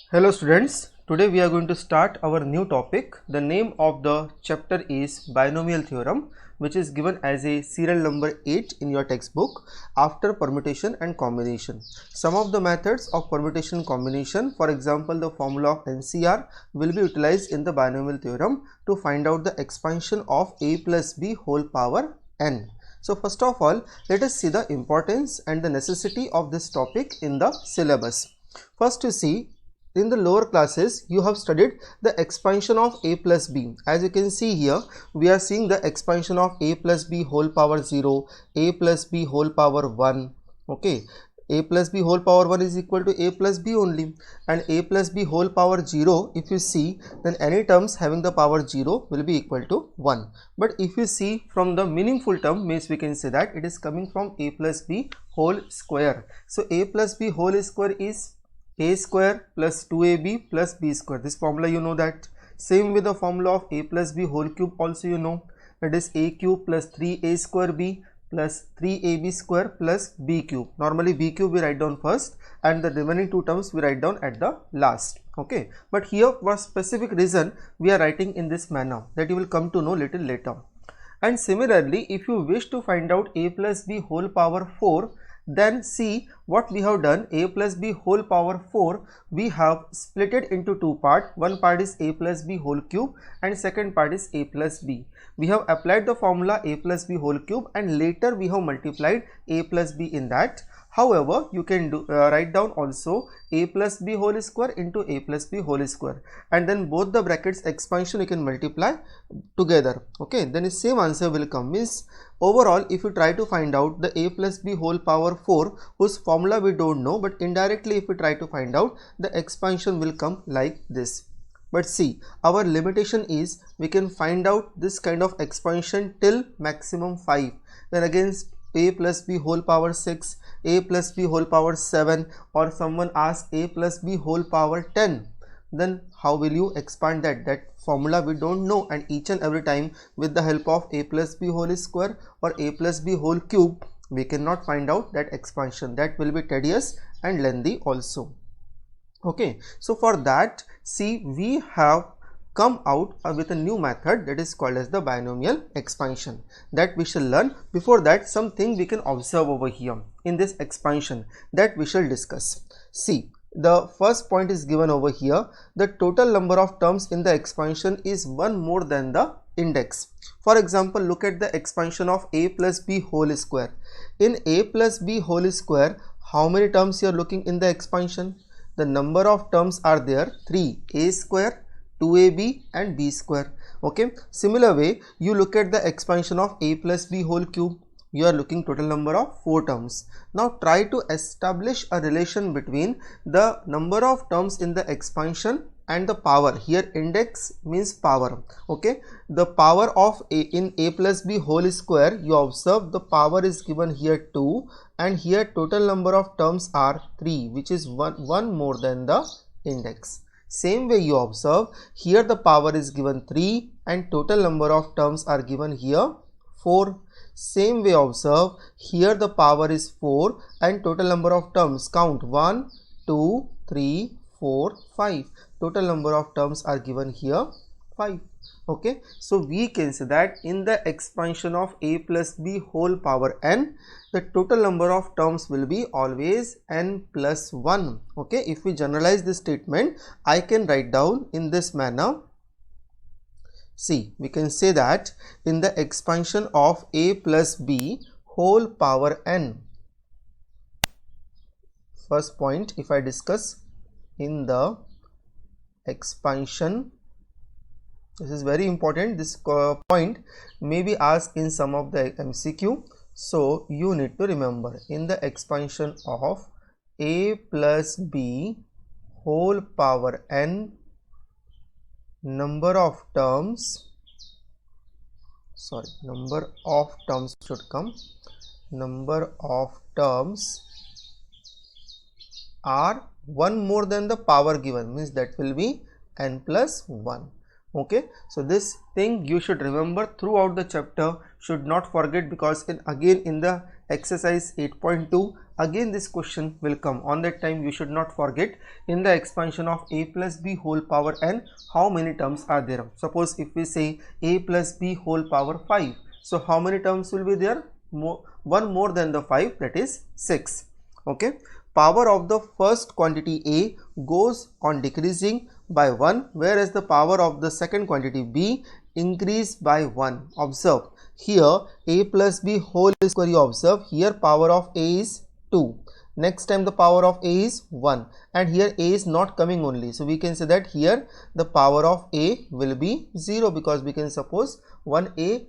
Hello students, today we are going to start our new topic. The name of the chapter is binomial theorem, which is given as a serial number 8 in your textbook after permutation and combination. Some of the methods of permutation combination, for example the formula of NCR, will be utilized in the binomial theorem to find out the expansion of a plus b whole power n. So first of all, let us see the importance and the necessity of this topic in the syllabus. First, you see, in the lower classes you have studied the expansion of a plus b. As you can see here, we are seeing the expansion of a plus b whole power 0, a plus b whole power 1. Okay, a plus b whole power 1 is equal to a plus b only, and a plus b whole power 0, if you see, then any terms having the power 0 will be equal to 1. But if you see from the meaningful term, means we can say that it is coming from a plus b whole square. So a plus b whole square is a square plus 2ab plus b square. This formula you know that. Same with the formula of a plus b whole cube also you know, that is a cube plus 3a square b plus 3ab square plus b cube. Normally b cube we write down first and the remaining two terms we write down at the last. Okay, but here for specific reason we are writing in this manner, that you will come to know little later. And similarly, if you wish to find out a plus b whole power 4, then see what we have done. A plus b whole power 4 we have split it into two parts. One part is a plus b whole cube and second part is a plus b. We have applied the formula a plus b whole cube and later we have multiplied a plus b in that. However, you can write down also a plus b whole square into a plus b whole square, and then both the brackets expansion you can multiply together. Okay, then the same answer will come. Means overall, if you try to find out the a plus b whole power 4, whose formula we don't know, but indirectly if we try to find out, the expansion will come like this. But see, our limitation is we can find out this kind of expansion till maximum 5. Then again a plus b whole power 6, a plus b whole power 7, or someone asks a plus b whole power 10. Then how will you expand that? That formula we don't know, and each and every time with the help of a plus b whole square or a plus b whole cube we cannot find out that expansion. That will be tedious and lengthy also. Okay, so for that, see, we have come out with a new method that is called as the binomial expansion, that we shall learn. Before that, something we can observe over here in this expansion that we shall discuss. See, the first point is given over here. The total number of terms in the expansion is one more than the index. For example, look at the expansion of a plus b whole square. In a plus b whole square, how many terms you are looking in the expansion? The number of terms are there 3, a square, 2ab and b square. Okay, similar way you look at the expansion of a plus b whole cube, you are looking total number of 4 terms. Now try to establish a relation between the number of terms in the expansion and the power. Here index means power. Okay, the power of a in a plus b whole square, you observe the power is given here 2 and here total number of terms are 3, which is one more than the index. Same way you observe here the power is given 3 and total number of terms are given here 4. Same way observe here the power is 4 and total number of terms, count 1, 2, 3, 4, 5. Total number of terms are given here 5. Okay, so we can say that in the expansion of a plus b whole power n, the total number of terms will be always n plus 1. Okay, if we generalize this statement, I can write down in this manner. See, we can say that in the expansion of a plus b whole power n, first point if I discuss in the expansion, this is very important, this point may be asked in some of the MCQ, so you need to remember in the expansion of a plus b whole power n, number of terms should come, number of terms are one more than the power given, means that will be n plus 1. Okay, so this thing you should remember throughout the chapter, should not forget, because again in the exercise 8.2 again this question will come. On that time you should not forget, in the expansion of a plus b whole power n, how many terms are there? Suppose if we say a plus b whole power 5, so how many terms will be there? One more than the 5, that is 6. Okay, power of the first quantity a goes on decreasing by 1, whereas the power of the second quantity b increase by 1. Observe here a plus b whole square, you observe here power of a is 2, next time the power of a is 1, and here a is not coming only, so we can say that here the power of a will be 0, because we can suppose 1a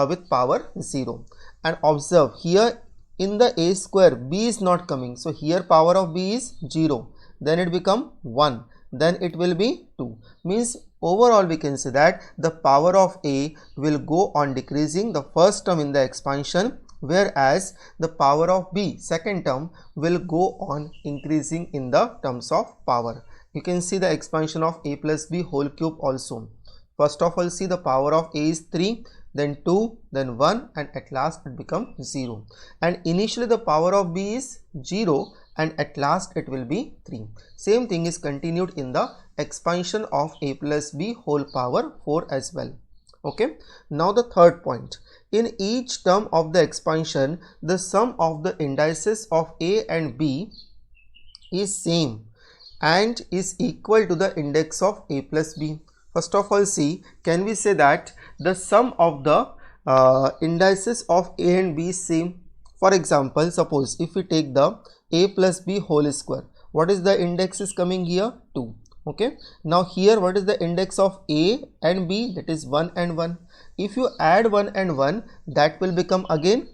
with power 0. And observe here in the a square b is not coming, so here power of b is 0, then it become 1, then it will be 2. Means overall we can say that the power of a will go on decreasing the first term in the expansion, whereas the power of b second term will go on increasing in the terms of power. You can see the expansion of a plus b whole cube also. First of all, see the power of a is 3, then 2, then 1, and at last it becomes 0. And initially the power of b is 0, and at last it will be 3. Same thing is continued in the expansion of a plus b whole power 4 as well. Okay, now the third point. In each term of the expansion, the sum of the indices of a and b is same and is equal to the index of a plus b. First of all, see, can we say that the sum of the indices of a and b is same? For example, suppose if we take the a plus b whole square, what is the index is coming here? 2. Okay, now here what is the index of a and b? That is 1 and 1. If you add 1 and 1, that will become again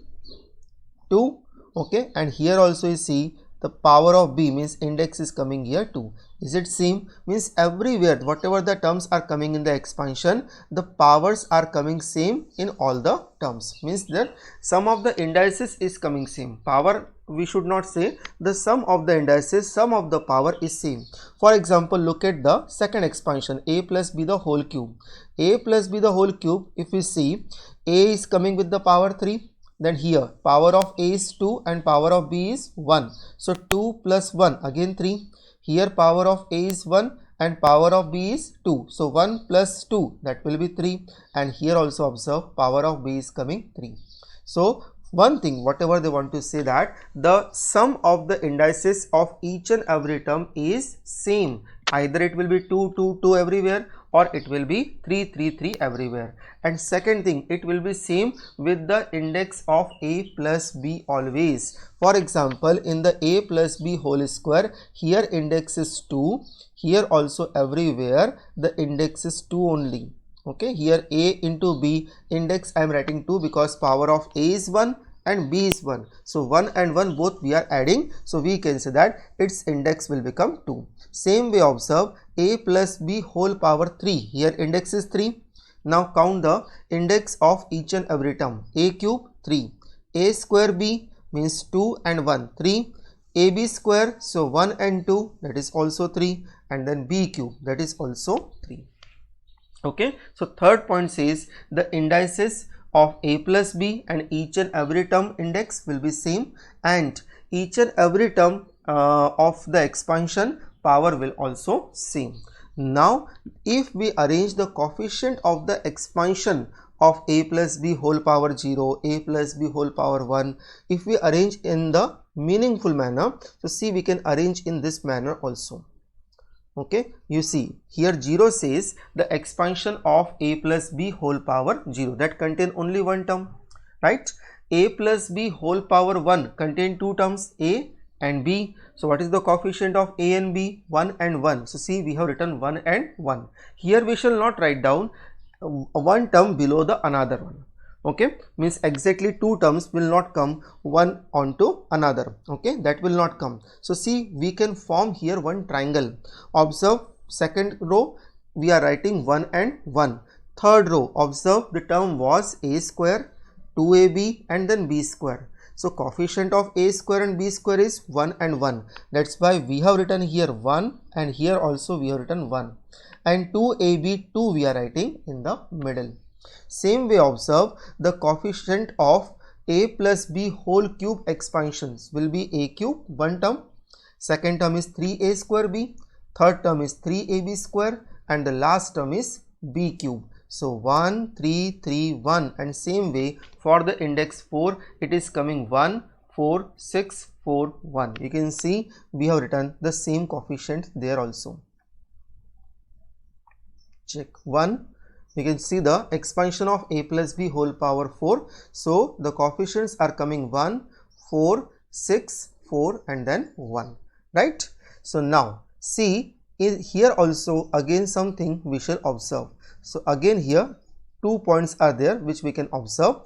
2. Okay, and here also you see the power of b, means index is coming here 2. Is it same? Means everywhere whatever the terms are coming in the expansion, the powers are coming same in all the terms. Means that sum of the indices is coming same. Power we should not say, the sum of the indices, sum of the power is same. For example, look at the second expansion, a plus b the whole cube. A plus b the whole cube, if we see a is coming with the power 3, then here power of a is 2 and power of b is 1. So 2 plus 1 again 3. Here power of a is 1 and power of b is 2. So 1 plus 2, that will be 3. And here also observe power of b is coming 3. So one thing, whatever they want to say, that the sum of the indices of each and every term is same. Either it will be 2, 2, 2 everywhere, or it will be 3, 3, 3 everywhere. And second thing, it will be same with the index of a plus b always. For example, in the a plus b whole square, here index is 2, here also everywhere the index is 2 only. Okay, here a into b index I am writing 2 because power of a is 1 and b is 1. So 1 and 1 both we are adding, so we can say that its index will become 2. Same way observe a plus b whole power 3, here index is 3. Now count the index of each and every term. A cube 3, a square b means 2 and 1 3, ab square, so 1 and 2, that is also 3, and then b cube, that is also 3. Okay, so third point says the indices of a plus b and each and every term index will be same, and each and every term of the expansion power will also same. Now if we arrange the coefficient of the expansion of a plus b whole power 0, a plus b whole power 1, if we arrange in the meaningful manner, so see we can arrange in this manner also. Okay, you see here 0 says the expansion of a plus b whole power 0, that contain only one term, right? A plus b whole power 1 contain two terms, a and b. So what is the coefficient of a and b? 1 and 1. So see we have written 1 and 1. Here we shall not write down one term below the another one. Okay, means exactly two terms will not come one onto another. Okay, that will not come. So see we can form here one triangle. Observe second row we are writing 1 and 1. Third row observe the term was a square, 2ab and then b square. So coefficient of a square and b square is 1 and 1. That's why we have written here 1 and here also we have written 1. And 2ab 2 we are writing in the middle. Same way observe the coefficient of a plus b whole cube expansions will be a cube, one term, second term is 3a square b, third term is 3ab square, and the last term is b cube. So 1 3 3 1, and same way for the index 4 it is coming 1 4 6 4 1. You can see we have written the same coefficient there also. Check 1. You can see the expansion of a plus b whole power 4. So the coefficients are coming 1 4 6 4 and then 1, right? So now see here also again something we shall observe. So again here 2 points are there which we can observe.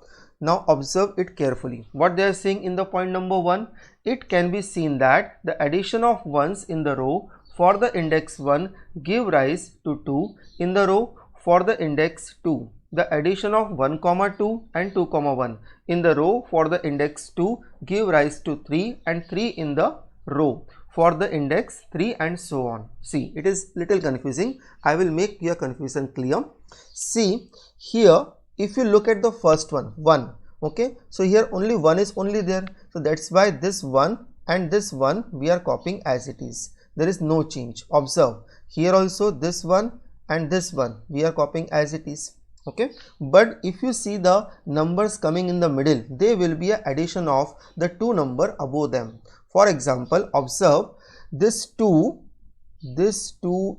Now observe it carefully. What they are saying in the point number 1, it can be seen that the addition of ones in the row for the index 1 give rise to 2 in the row for the index 2. The addition of 1 comma 2 and 2 comma 1 in the row for the index 2 give rise to 3 and 3 in the row for the index 3 and so on. See, it is little confusing. I will make your confusion clear. See here, if you look at the first one, 1, okay, so here only 1 is only there, so that's why this 1 and this 1 we are copying as it is. There is no change. Observe here also this 1 and this 1 we are copying as it is, okay. But if you see the numbers coming in the middle, they will be an addition of the two number above them. For example, observe this 2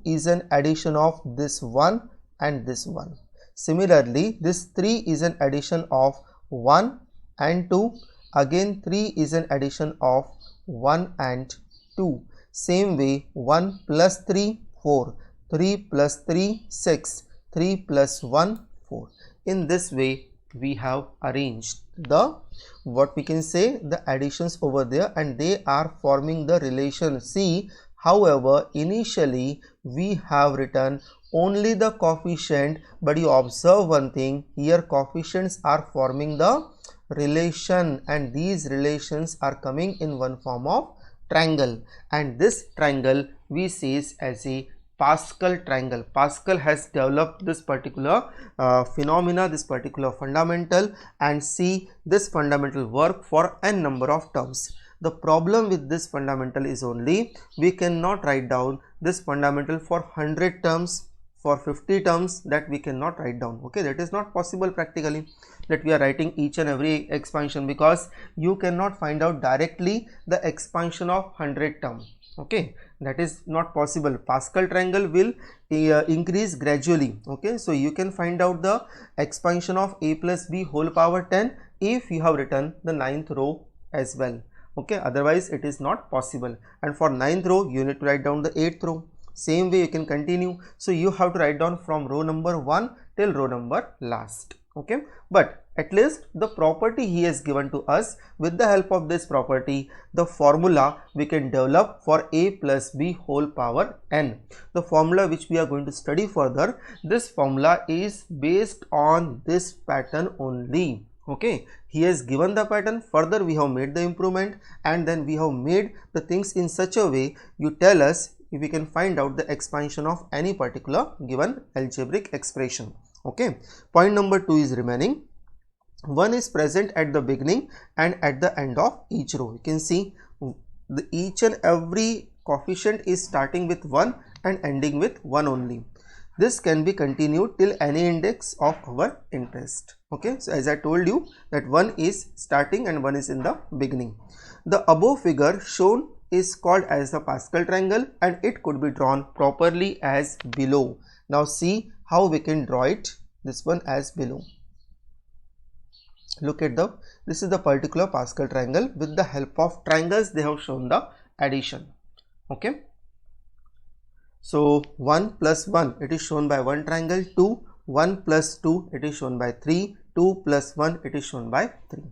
is an addition of this 1 and this 1. Similarly, this 3 is an addition of 1 and 2. Again 3 is an addition of 1 and 2. Same way 1 plus 3 4, 3 plus 3 6, 3 plus 1 4. In this way we have arranged the what we can say the additions over there, and they are forming the relation. See, however, initially we have written only the coefficient, but you observe one thing, here coefficients are forming the relation, and these relations are coming in one form of triangle, and this triangle we say as a Pascal triangle. Pascal has developed this particular phenomena, this particular fundamental, and see this fundamental work for n number of terms. The problem with this fundamental is only we cannot write down this fundamental for 100 terms, for 50 terms, that we cannot write down, okay. That is not possible practically, that we are writing each and every expansion, because you cannot find out directly the expansion of 100 terms, okay. That is not possible. Pascal triangle will increase gradually, okay. So you can find out the expansion of a plus b whole power 10 if you have written the 9th row as well, okay. Otherwise it is not possible, and for 9th row you need to write down the 8th row. Same way you can continue. So you have to write down from row number 1 till row number last, okay. But at least the property he has given to us, with the help of this property the formula we can develop for a plus b whole power n. The formula which we are going to study further, this formula is based on this pattern only, okay. He has given the pattern, further we have made the improvement, and then we have made the things in such a way you tell us if we can find out the expansion of any particular given algebraic expression, okay. Point number 2 is remaining. 1 is present at the beginning and at the end of each row. You can see each and every coefficient is starting with 1 and ending with 1 only. This can be continued till any index of our interest, okay. So as I told you that 1 is starting and 1 is in the beginning. The above figure shown is called as the Pascal triangle, and it could be drawn properly as below. Now see how we can draw it, this one as below. Look at this is the particular Pascal triangle. With the help of triangles they have shown the addition, okay. So 1 plus 1 it is shown by one triangle, 2, 1 plus 2 it is shown by 3, 2 plus 1 it is shown by 3,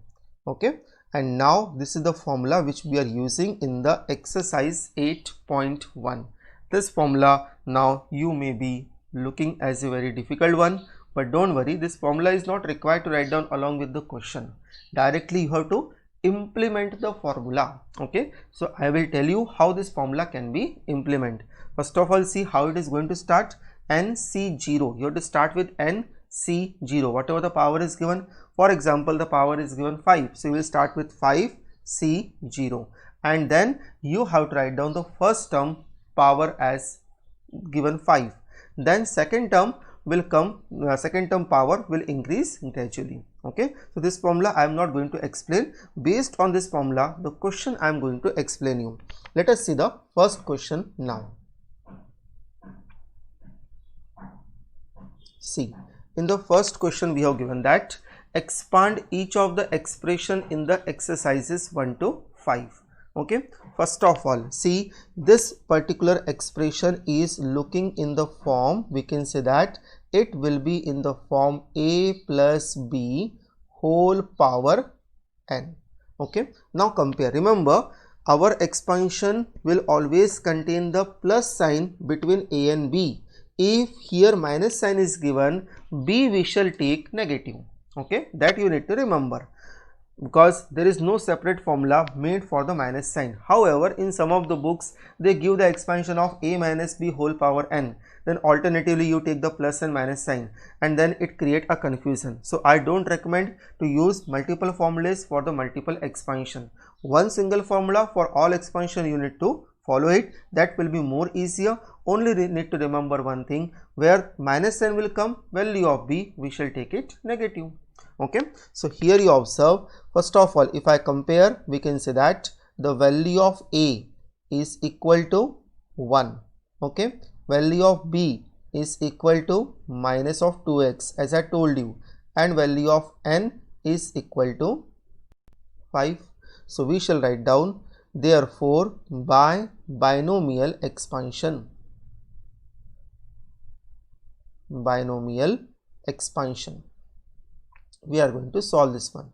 okay. And now this is the formula which we are using in the exercise 8.1. This formula now you may be looking as a very difficult one, but don't worry, this formula is not required to write down along with the question. Directly you have to implement the formula, okay. So I will tell you how this formula can be implemented. First of all, see how it is going to start. N C 0, you have to start with n C0, whatever the power is given. For example, the power is given 5, so you will start with 5 C0, and then you have to write down the first term power as given 5. Then second term will come, second term power will increase gradually. Okay, so this formula I am not going to explain. Based on this formula, the question I am going to explain you. Let us see the first question now. See, in the first question we have given that expand each of the expression in the exercises 1 to 5. Okay, first of all, see, this particular expression is looking in the form, we can say that it will be in the form a plus b whole power n. Okay, now compare. Remember, our expansion will always contain the plus sign between a and b. If here minus sign is given, b we shall take negative. Okay, that you need to remember, because there is no separate formula made for the minus sign. However, in some of the books they give the expansion of a minus b whole power n, then alternatively you take the plus and minus sign, and then it create a confusion. So I don't recommend to use multiple formulas for the multiple expansion. One single formula for all expansion you need to follow it, that will be more easier. Only need to remember one thing, where minus sign will come, value of b we shall take it negative. Okay, so here you observe, first of all, if I compare, we can say that the value of a is equal to 1. Okay, value of b is equal to minus of 2x as I told you, and value of n is equal to 5. So we shall write down, therefore by binomial expansion, we are going to solve this one.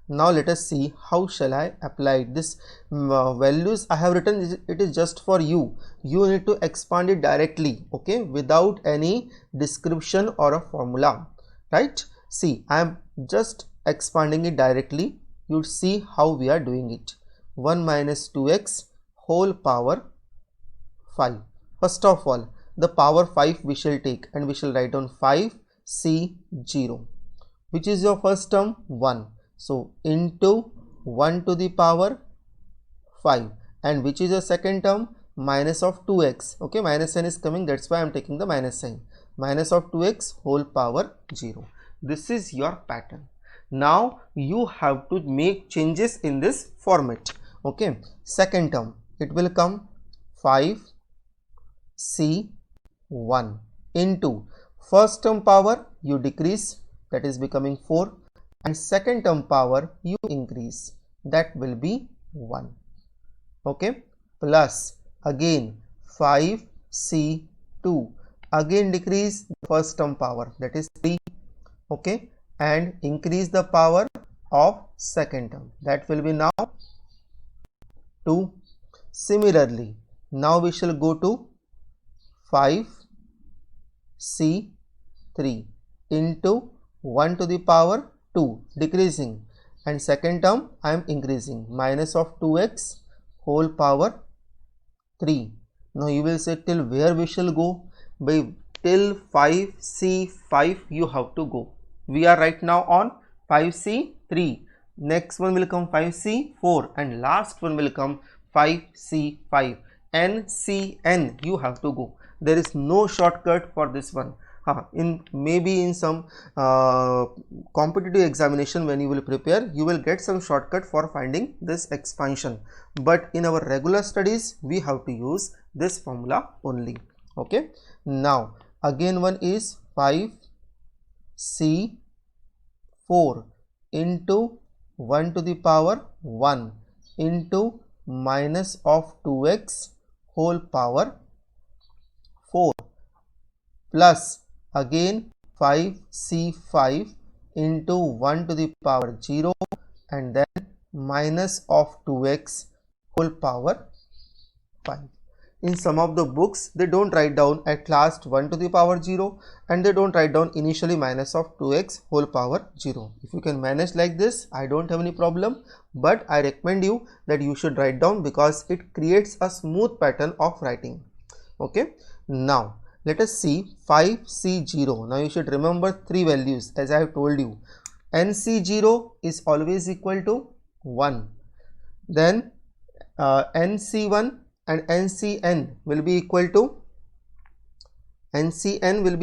Now let us see how shall I apply this. Values I have written, it is just for you. You need to expand it directly, okay, without any description or a formula, right? See, I am just expanding it directly. You see how we are doing it. 1 minus 2x whole power 5. First of all, the power 5 we shall take, and we shall write down 5 C0. Which is your first term? 1. So into 1 to the power 5. And which is your second term? Minus of 2x. Okay, minus sign is coming, that's why I am taking the minus sign. Minus of 2x whole power 0. This is your pattern. Now you have to make changes in this format. Okay, second term, it will come 5 C1 into first term power you decrease, that is becoming 4, and second term power you increase, that will be 1. Okay, plus again 5 C2, again decrease the first term power, that is 3. Okay, and increase the power of second term, that will be now 2. Similarly, now we shall go to 5 C3 into 1 to the power 2, decreasing, and second term I am increasing, minus of 2x whole power 3. Now you will say, till where we shall go? By till 5C5 you have to go. We are right now on 5C3. Next one will come 5C4, and last one will come 5C5. NCN you have to go. There is no shortcut for this one. Maybe in some competitive examination when you will prepare, you will get some shortcut for finding this expansion, but in our regular studies we have to use this formula only. Okay, now again one is 5 C4 into 1 to the power 1 into minus of 2x whole power 4 plus again 5 C5 into 1 to the power 0 and then minus of 2x whole power 5. In some of the books they don't write down at last 1 to the power 0 and they don't write down initially minus of 2x whole power 0. If you can manage like this, I don't have any problem, but I recommend you that you should write down because it creates a smooth pattern of writing. Okay, now Let us see 5C0. Now you should remember three values as I have told you. NC0 is always equal to 1. Then NC1 and NCN will be equal to NC1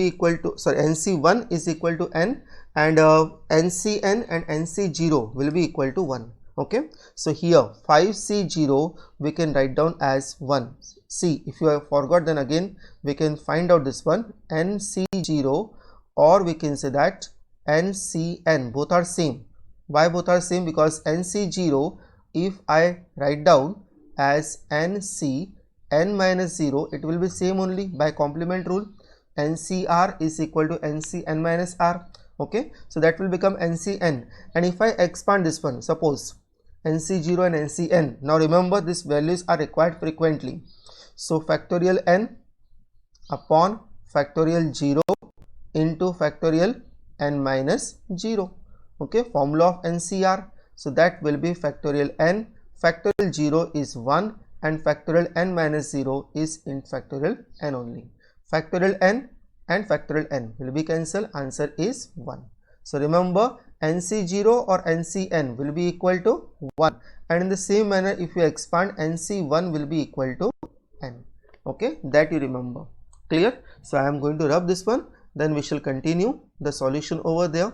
is equal to N, and NCN and NC0 will be equal to 1. Okay, so here 5C0 we can write down as 1. See, if you have forgot, then again we can find out this one, NC0, or we can say that NCN. Both are same. Why both are same? Because NC0, if I write down as NC n minus 0, it will be same only by complement rule. NCR is equal to NCn minus r. Okay, so that will become NCN. And if I expand this one, suppose NC0 and NCN. Now remember, these values are required frequently. So factorial n upon factorial 0 into factorial n minus 0. Okay, formula of NCR. So that will be factorial n, factorial 0 is 1, and factorial n minus 0 is in factorial n only. Factorial n and factorial n will be cancelled. Answer is 1. So remember, NC0 or NCN will be equal to 1, and in the same manner if you expand, NC1 will be equal to n. Okay, that you remember. Clear? So I am going to rub this one, then we shall continue the solution over there.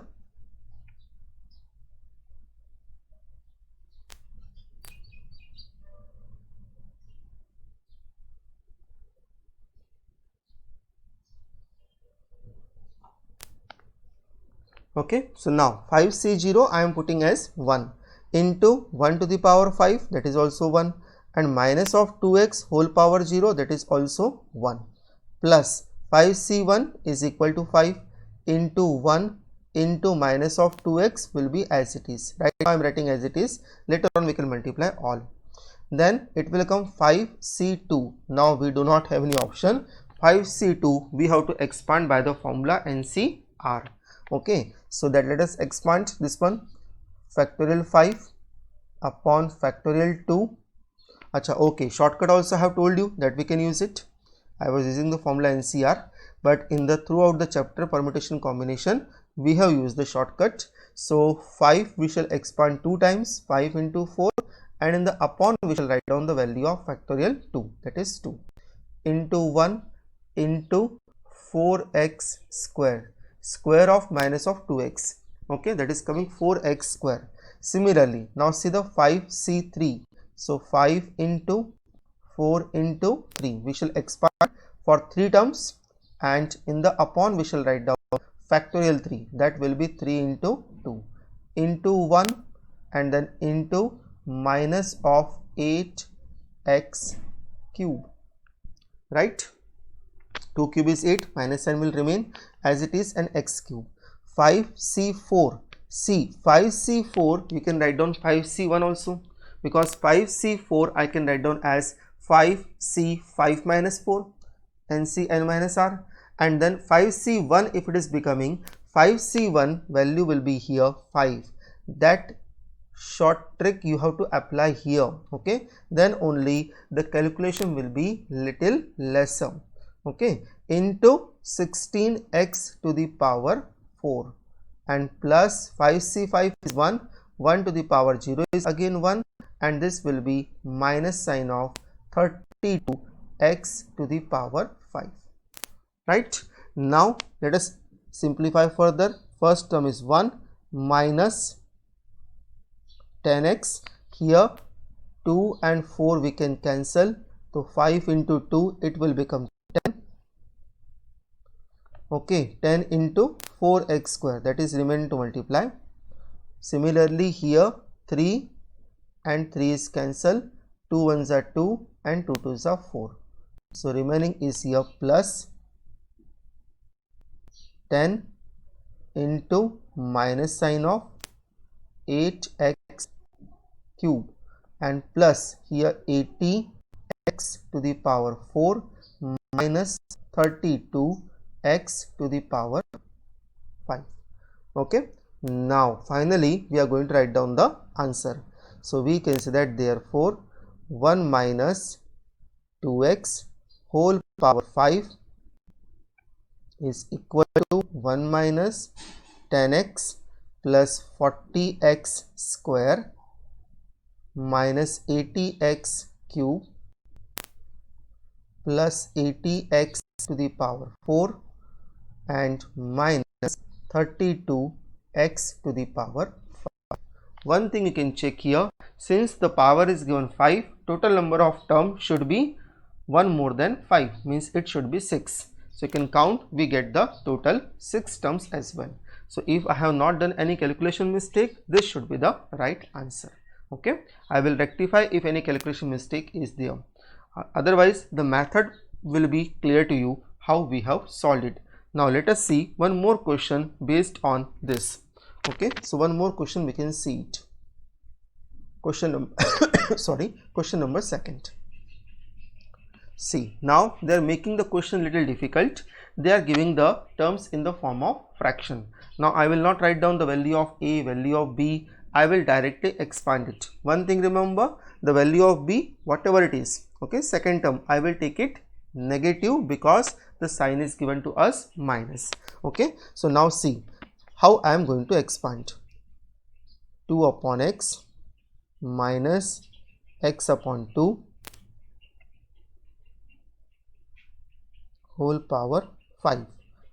Okay, so now 5C0 I am putting as 1 into 1 to the power 5, that is also 1, and minus of 2x whole power 0, that is also 1, plus 5C1 is equal to 5 into 1 into minus of 2x will be as it is. Right now I am writing as it is, later on we can multiply all. Then it will come 5C2. Now we do not have any option. 5C2 we have to expand by the formula NCR. Okay, so that let us expand this one, factorial 5 upon factorial 2. Acha, okay, shortcut also I have told you that we can use it. I was using the formula NCR, but in the throughout the chapter permutation combination we have used the shortcut. So 5 we shall expand 2 times, 5 into 4, and in the upon we shall write down the value of factorial 2, that is 2 into 1 into 4x square, square of minus of 2x. Okay, that is coming 4x square. Similarly, now see the 5C3. So 5 into 4 into 3 we shall expand for 3 terms, and in the upon we shall write down factorial 3, that will be 3 into 2 into 1, and then into minus of 8x cube. Right, 2 cube is 8, minus sign will remain as it is, and x cube. 5C4, see 5C4 you can write down 5C1 also, because 5C4 I can write down as 5C5 minus 4 NCn minus r, and then 5C1 if it is becoming 5C1 value will be here 5. That short trick you have to apply here. Okay, then only the calculation will be little lesser. Okay, into 16x to the power 4, and plus 5C5 is 1, 1 to the power 0 is again 1, and this will be minus sign of 32x to the power 5. Right, now let us simplify further. First term is 1 minus 10x, here 2 and 4 we can cancel, so 5 into 2 it will become 10. Okay, 10 into 4x square, that is remaining to multiply. Similarly here 3 and 3 is cancelled, 2 ones are 2 and 2 twos are 4. So remaining is here plus 10 into minus sign of 8x cube, and plus here 80x to the power 4 minus 32x to the power 5. Okay, now finally we are going to write down the answer. So we can say that therefore 1 minus 2x whole power 5 is equal to 1 minus 10x plus 40x square minus 80x cube plus 80x to the power 4 and minus 32x to the power 5. One thing you can check here, since the power is given 5, total number of terms should be 1 more than 5, means it should be 6. So you can count, we get the total 6 terms as well. So if I have not done any calculation mistake, this should be the right answer. Okay, I will rectify if any calculation mistake is there. Otherwise the method will be clear to you how we have solved it. Now let us see one more question based on this. Okay, so one more question we can see it. Question number question number 2nd. See, now they are making the question little difficult. They are giving the terms in the form of fraction. Now I will not write down the value of a, value of b. I will directly expand it. One thing remember, the value of b, whatever it is, okay, second term I will take it negative because the sign is given to us minus. Okay, so now see how I am going to expand. 2 upon x minus x upon 2 whole power 5.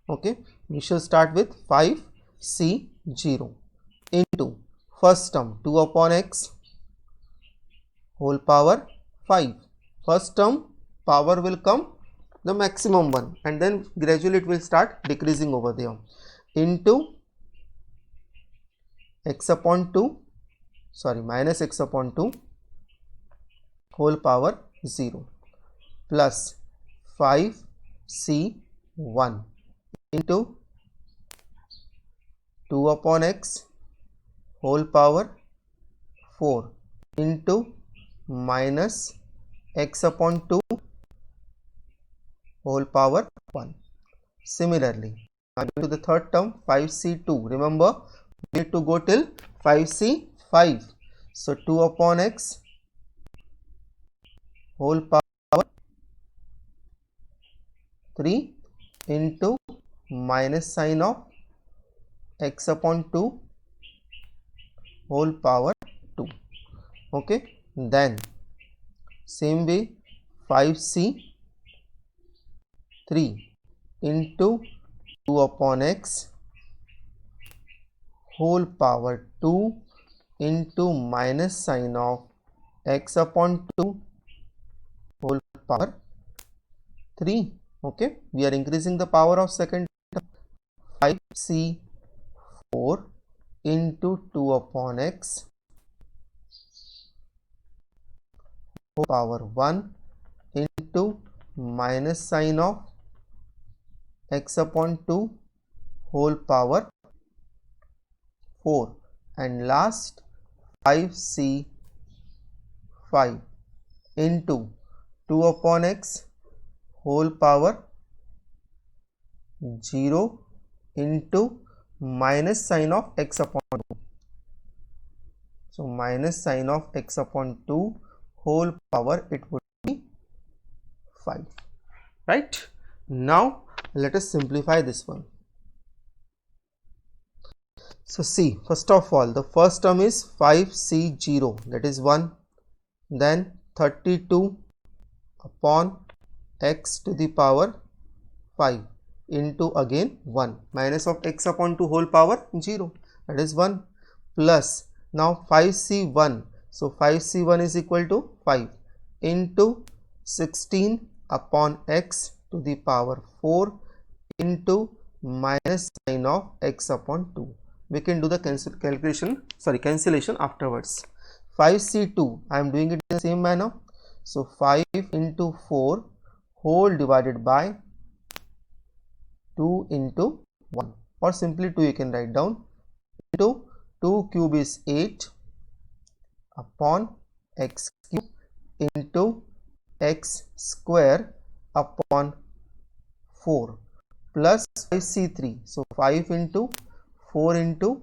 Okay, we shall start with 5c0 into first term 2 upon x whole power 5. First term power will come the maximum one and then gradually it will start decreasing over there, into x upon 2, sorry, minus x upon 2 whole power 0 plus 5c1 into 2 upon x whole power 4 into minus x upon 2 whole power 1. Similarly, now to the third term 5c2. Remember, we need to go till 5c5. So 2 upon x whole power 3 into minus sign of x upon 2 whole power 2. Okay, then same way 5c3 into 2 upon x whole power 2 into minus sign of x upon 2 whole power 3. Okay, we are increasing the power of second term. 5c4 into 2 upon x whole power 1 into minus sign of x upon 2 whole power 4, and last 5c5 into 2 upon x whole power 0 into minus sign of x upon 2. So minus sign of x upon 2 whole power, it would be 5. Right? Now let us simplify this one. So see, first of all, the first term is 5c0, that is 1, then 32 upon x to the power 5 into again 1, minus of x upon 2 whole power 0, that is 1, plus now 5c1. So 5c1 is equal to 5 into 16 upon x to the power 4 into minus sign of x upon 2. We can do the cancellation afterwards. 5c2, I am doing it in the same manner. So 5 into 4 whole divided by 2 into 1, or simply 2 you can write down, into 2 cube is 8 upon x cube into x square upon 4 plus 5c3. So 5 into 4 into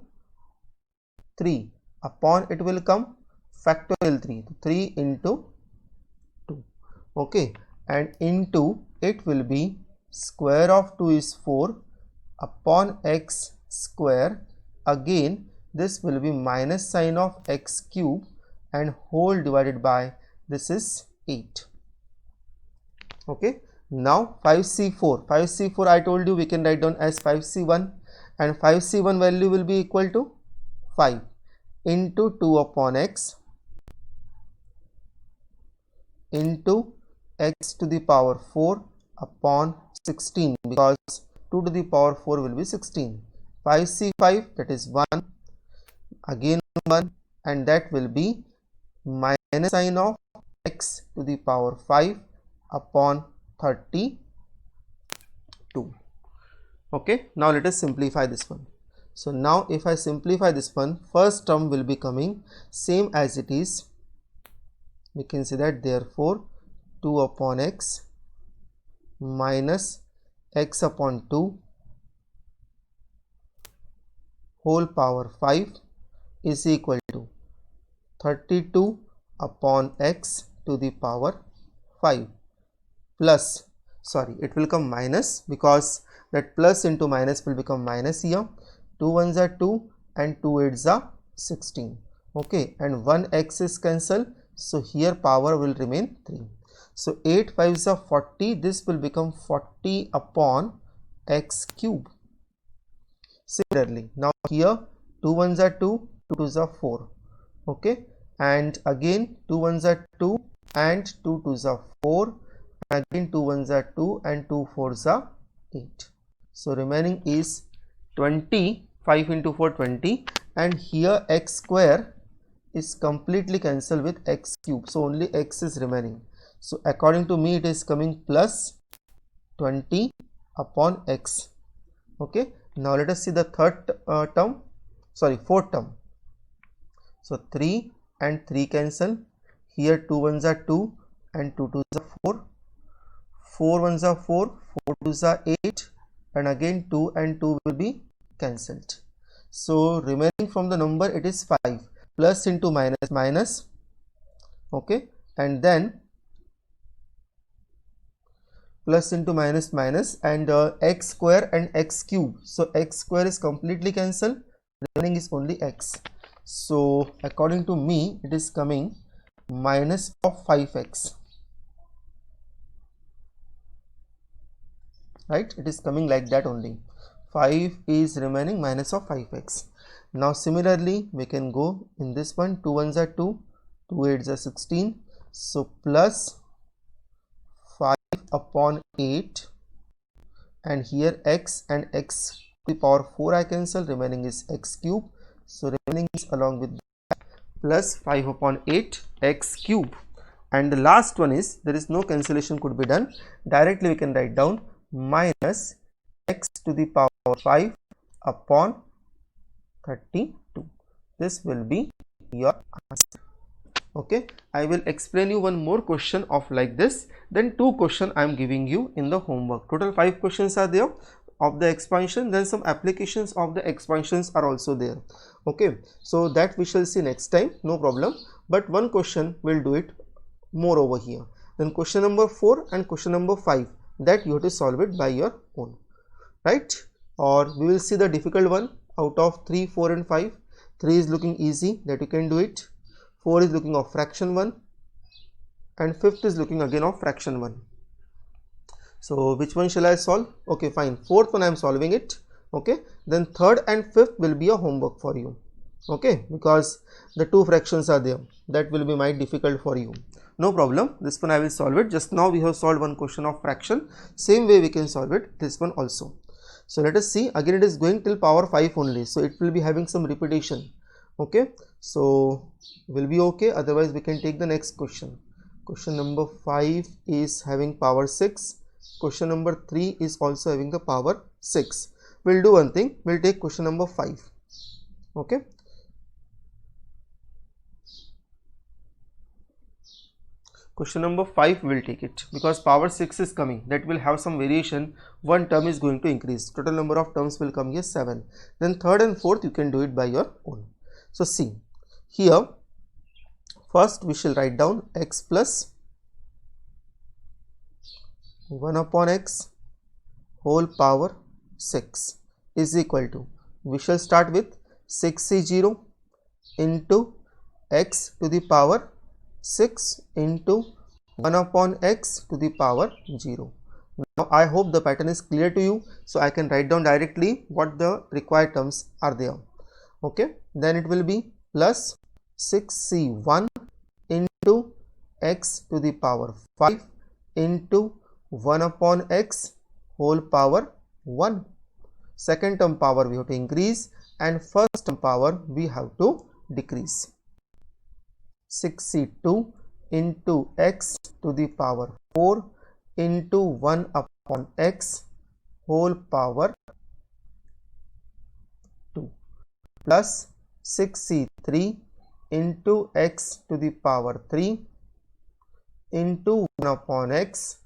3 upon, it will come factorial 3 into 2. Okay, and into it will be square of 2 is 4 upon x square. Again this will be minus sign of x cube and whole divided by this is 8. Okay, now 5c4 I told you we can write down as 5c1, and 5c1 value will be equal to 5 into 2 upon x into x to the power 4 upon 16, because 2 to the power 4 will be 16. 5c5, that is 1, again 1, and that will be minus sign of x to the power 5 upon 32. Okay, now let us simplify this one. So now if I simplify this one, first term will be coming same as it is. We can say that therefore 2 upon x minus x upon 2 whole power 5 is equal to 32 upon x to the power 5 plus, sorry, it will come minus, because that plus into minus will become minus here. 2 1s are 2 and 2 8s are 16. Okay, and 1 x is cancelled, so here power will remain 3. So 8 5s are 40, this will become 40 upon x cube. Similarly, now here 2 1s are 2, 2 2s are 4. Okay, and again 2 1s are 2 and 2 2s are 4, and again 2 1s are 2 and 2 4s are 8. So remaining is 20, 5 into 4 20, and here x square is completely cancelled with x cube, so only x is remaining. So according to me it is coming plus 20 upon x. Okay, now let us see the fourth term. So 3 and 3 cancel, here 2 1s are 2 and 2 2s are 4, 4 1s are 4, 4 2s are 8, and again 2 and 2 will be cancelled. So remaining from the number it is 5, plus into minus minus. Okay, and then plus into minus minus, and x square and x cube, so x square is completely cancelled, remaining is only x. So according to me it is coming minus of 5x, right? It is coming like that only. 5 is remaining minus of 5x. Now similarly we can go in this one. 2 1s are 2, 2 8s are 16, so plus 5 upon 8, and here x and x to the power 4 I cancel, remaining is x cube, so remaining is along with that plus 5 upon 8 x cube. And the last one is, there is no cancellation could be done, directly we can write down minus x to the power 5 upon 32. This will be your answer. Okay, I will explain you one more question of like this, then 2 questions I am giving you in the homework. Total 5 questions are there of the expansion, then some applications of the expansions are also there. Okay, so that we shall see next time, no problem, but one question will do it more over here. Then question number 4 and question number 5, that you have to solve it by your own, right? Or we will see the difficult one out of 3, 4 and 5. 3 is looking easy, that you can do it. 4 is looking of fraction 1, and 5th is looking again of fraction 1. So which one shall I solve? Okay, fine, 4th one I am solving it. Okay, then 3rd and 5th will be a homework for you. Okay, because the 2 fractions are there, that will be might difficult for you. No problem, this one I will solve it. Just now we have solved one question of fraction, same way we can solve it this one also. So let us see, again it is going till power 5 only, so it will be having some repetition. Okay, so will be okay, otherwise we can take the next question. Question number 5 is having power 6, question number 3 is also having the power 6. We'll do one thing, we'll take question number 5. Okay, question number 5 will take it, because power 6 is coming, that will have some variation, one term is going to increase, total number of terms will come here 7. Then 3rd and 4th you can do it by your own. So see, here first we shall write down x plus 1 upon x whole power 6 is equal to, we shall start with 6c0 into x to the power 6 into 1 upon x to the power 0. Now I hope the pattern is clear to you, so I can write down directly what the required terms are there. Okay, then it will be plus 6c1 into x to the power 5 into 1 upon x whole power 1. Second term power we have to increase and first term power we have to decrease. 6c2 into x to the power 4 into 1 upon x whole power 2 plus 6c3 into x to the power 3 into 1 upon x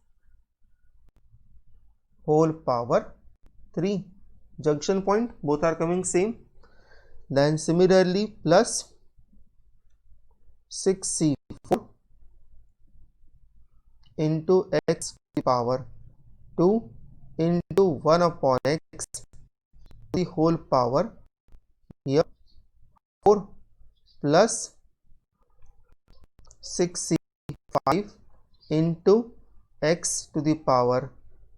whole power 3. Junction point, both are coming same. Then similarly plus 6c4 into x to the power 2 into 1 upon x the whole power here 4 plus 6c5 into x to the power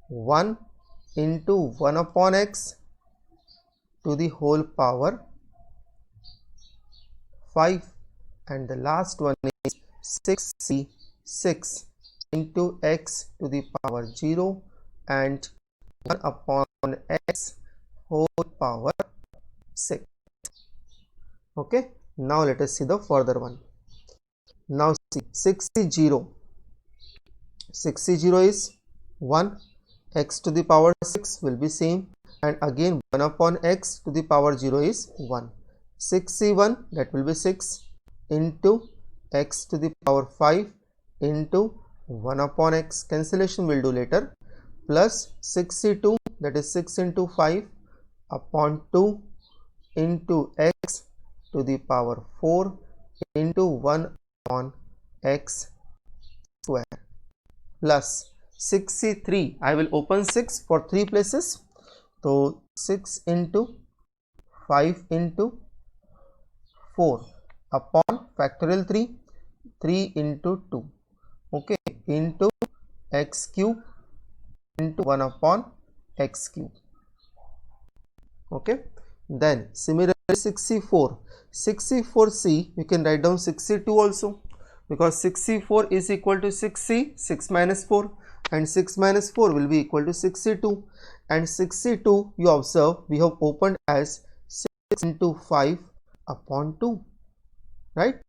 1 into 1 upon x to the whole power 5, and the last one is 6c6 into x to the power 0 and 1 upon x whole power 6. Okay, now let us see the further one. Now see 6c0 is 1, x to the power 6 will be same, and again 1 upon x to the power 0 is 1. 6c1 that will be 6 into x to the power 5 into 1 upon x, cancellation will do later, plus 6c2 that is 6 into 5 upon 2 into x to the power 4 into 1 upon x square plus 6c3, I will open 6 for 3 places, so 6 into 5 into 4 upon factorial 3 into 2, okay, into x cube into 1 upon x cube. Okay, then similarly 64c you can write down 6c2 also, because 6c4 is equal to 6c, 6 minus 4, and 6 minus 4 will be equal to 6c2, and 6c2 you observe we have opened as 6 into 5 upon 2, right,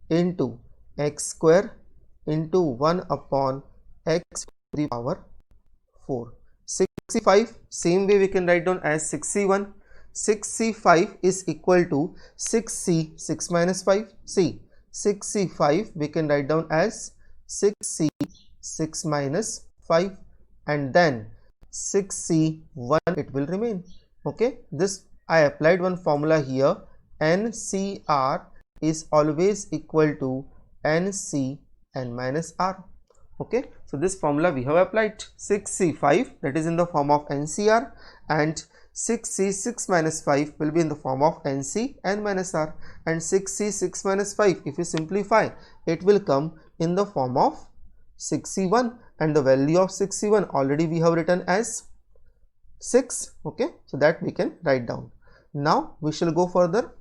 into x square into 1 upon x to the power 4. 65 same way we can write down as 6c1. 6c5 is equal to 6c 6 minus 5. See, 6c5 we can write down as 6c 6 minus 5, and then 6c1 it will remain. Okay, this I applied one formula here, NCR is always equal to NC n minus R. Okay, so this formula we have applied. 6c5 that is in the form of NCR, and 6c 6 minus 5 will be in the form of NC n minus R, and 6c 6 minus 5 if you simplify it will come in the form of 6c1, and the value of 6c1 already we have written as 6. Okay, so that we can write down. Now we shall go further.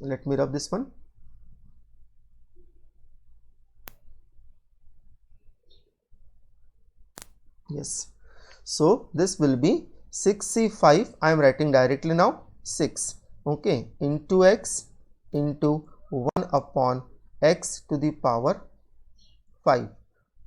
Let me rub this one. Yes, so this will be 6c5, I am writing directly now 6, okay, into x into 1 upon x to the power 5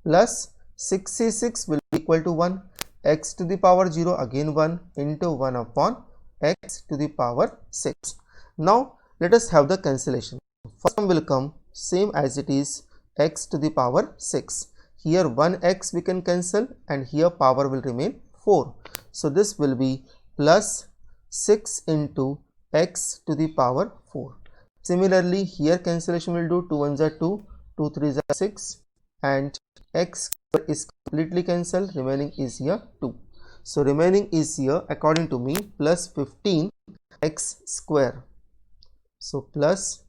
plus 6c6 will be equal to 1, x to the power 0 again 1 into 1 upon x to the power 6. Now let us have the cancellation. First one will come same as it is, x to the power 6. Here 1x we can cancel, and here power will remain 4. So this will be plus 6 into x to the power 4. Similarly here cancellation will do, 2 1s are 2, 2 3s are 6, and x square is completely cancelled, remaining is here 2. So remaining is here according to me plus 15x square. So plus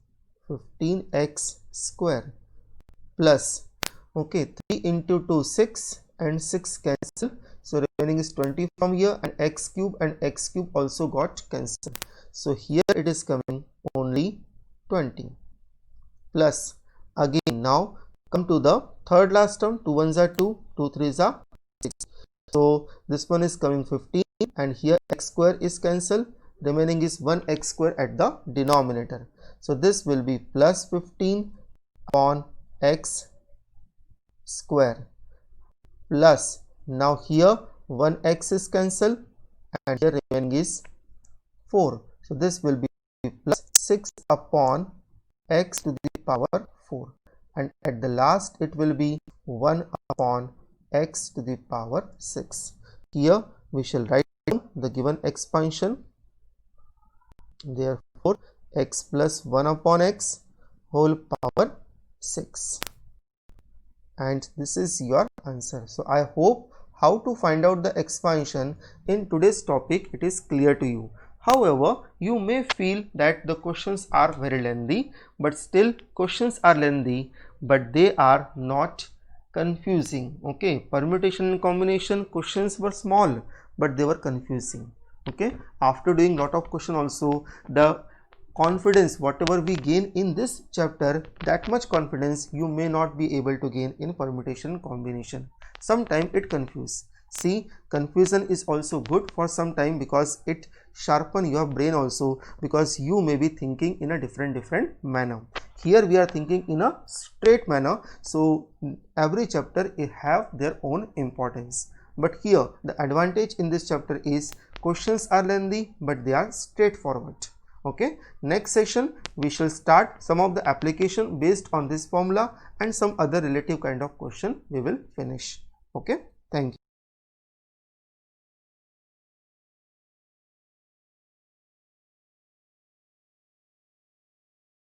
15x square plus, okay, 3 into 2 6 and 6 cancel, so remaining is 20 from here, and x cube also got cancelled. So here it is coming only 20 plus, again now come to the third last term, 2 1s are 2, 2 3s are 6. So this one is coming 15, and here x square is cancelled, remaining is 1x square at the denominator. So this will be plus 15 upon x square plus, now here 1x is cancelled and here remaining is 4. So this will be plus 6 upon x to the power 4, and at the last it will be 1 upon x to the power 6. Here we shall write down the given expansion. Therefore x plus 1 upon x whole power 6, and this is your answer. So I hope how to find out the expansion in today's topic it is clear to you. However, you may feel that the questions are very lengthy, but still questions are lengthy, but they are not confusing. Okay, permutation and combination questions were small, but they were confusing. Okay, after doing lot of question also, the confidence whatever we gain in this chapter, that much confidence you may not be able to gain in permutation and combination. Sometimes it confuse. See, confusion is also good for some time because it sharpen your brain also, because you may be thinking in a different manner. Here we are thinking in a straight manner, so every chapter have their own importance. But here the advantage in this chapter is questions are lengthy, but they are straightforward. Okay, next session we shall start some of the application based on this formula, and some other relative kind of question we will finish. Okay, thank you.